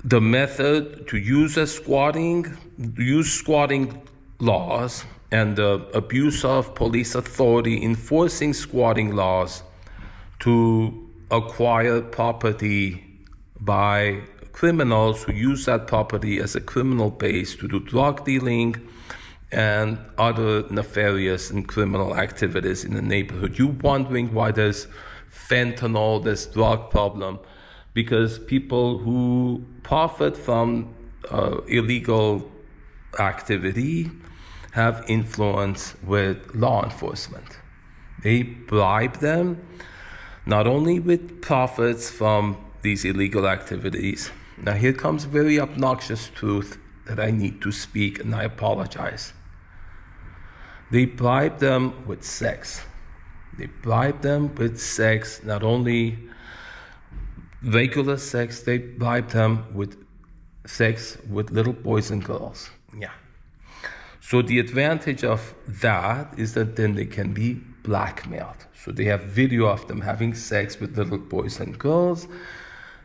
the method to use squatting laws and the abuse of police authority enforcing squatting laws to acquire property by criminals who use that property as a criminal base to do drug dealing and other nefarious and criminal activities in the neighborhood. You're wondering why there's fentanyl, there's drug problem, because people who profit from illegal activity have influence with law enforcement. They bribe them not only with profits from these illegal activities. Now here comes very obnoxious truth that I need to speak, and I apologize. They bribe them with sex. They bribe them with sex, not only regular sex, they bribe them with sex with little boys and girls. Yeah. So the advantage of that is that then they can be blackmailed. So they have video of them having sex with little boys and girls.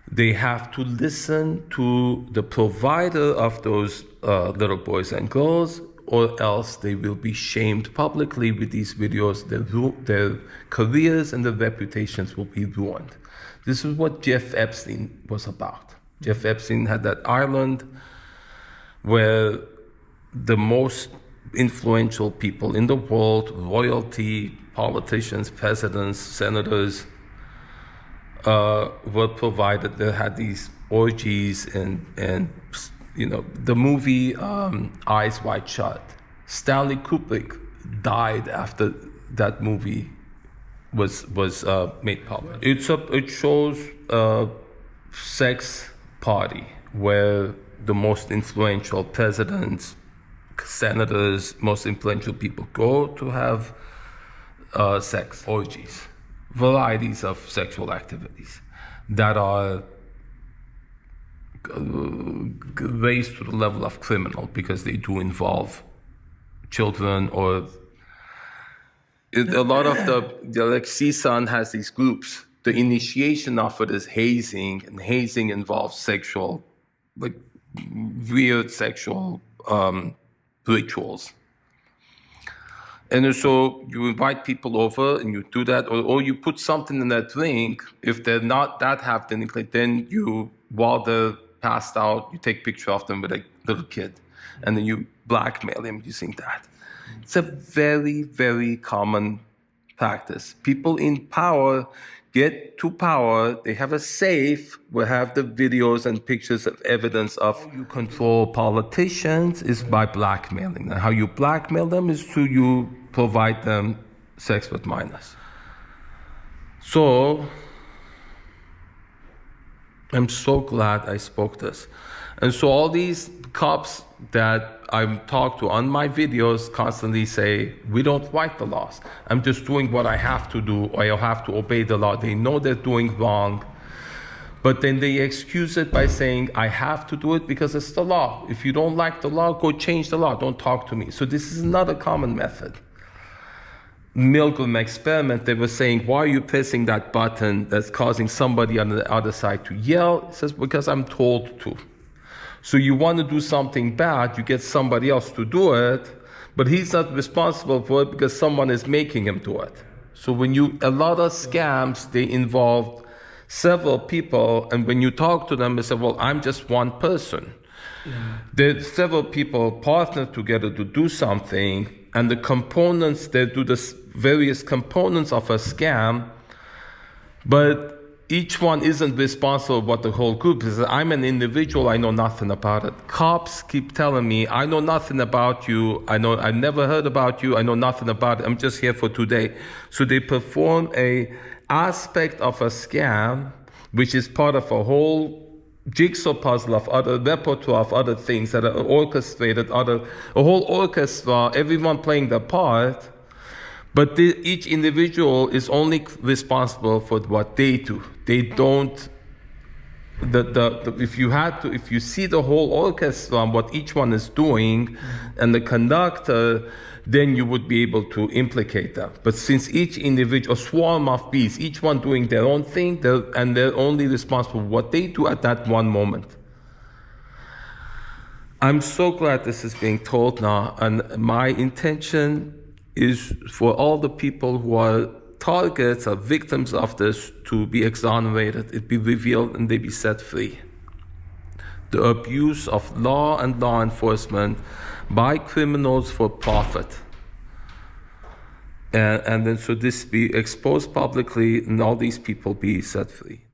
They have to listen to the provider of those little boys and girls, or else they will be shamed publicly with these videos. Their careers and their reputations will be ruined. This is what Jeff Epstein was about. Jeff Epstein had that island where the most influential people in the world, royalty, politicians, presidents, senators, were provided. They had these orgies and you know, the movie Eyes Wide Shut. Stanley Kubrick died after that movie was made public. It shows a sex party where the most influential presidents, senators, most influential people go to have sex orgies, varieties of sexual activities that are raised to the level of criminal because they do involve children, or a lot of like CSUN has these groups. The initiation of it is hazing, and hazing involves sexual, like weird sexual rituals. And so you invite people over and you do that, or you put something in that drink. If they're not that happening, then you, while they're passed out, you take a picture of them with a little kid, and then you blackmail him using that. It's a very, very common practice. People in power get to power, they have a safe, will have the videos and pictures of evidence of how you control politicians is by blackmailing. And how you blackmail them is to you provide them sex with minors. So, I'm so glad I spoke this. And so all these cops that I'm talked to on my videos constantly say, we don't write the laws. I'm just doing what I have to do, or I have to obey the law. They know they're doing wrong, but then they excuse it by saying, I have to do it because it's the law. If you don't like the law, go change the law. Don't talk to me. So this is another common method. Milgram experiment, they were saying, why are you pressing that button that's causing somebody on the other side to yell? It says, because I'm told to. So you want to do something bad, you get somebody else to do it, but he's not responsible for it because someone is making him do it. So a lot of scams, they involve several people, and when you talk to them, they say, well, I'm just one person. Yeah. There's several people partner together to do something, and the components, they do the various components of a scam, but each one isn't responsible for what the whole group is. I'm an individual, I know nothing about it. Cops keep telling me, I know nothing about you, I've never heard about you, I know nothing about it, I'm just here for today. So they perform a aspect of a scam, which is part of a whole jigsaw puzzle of other repertoire of other things that are orchestrated, a whole orchestra, everyone playing their part. But each individual is only responsible for what they do. They don't. If you see the whole orchestra, what each one is doing, and the conductor, then you would be able to implicate them. But since each individual, a swarm of bees, each one doing their own thing, and they're only responsible for what they do at that one moment. I'm so glad this is being told now, and my intention is for all the people who are targets or victims of this to be exonerated, it be revealed, and they be set free. The abuse of law and law enforcement by criminals for profit. And then so this be exposed publicly and all these people be set free.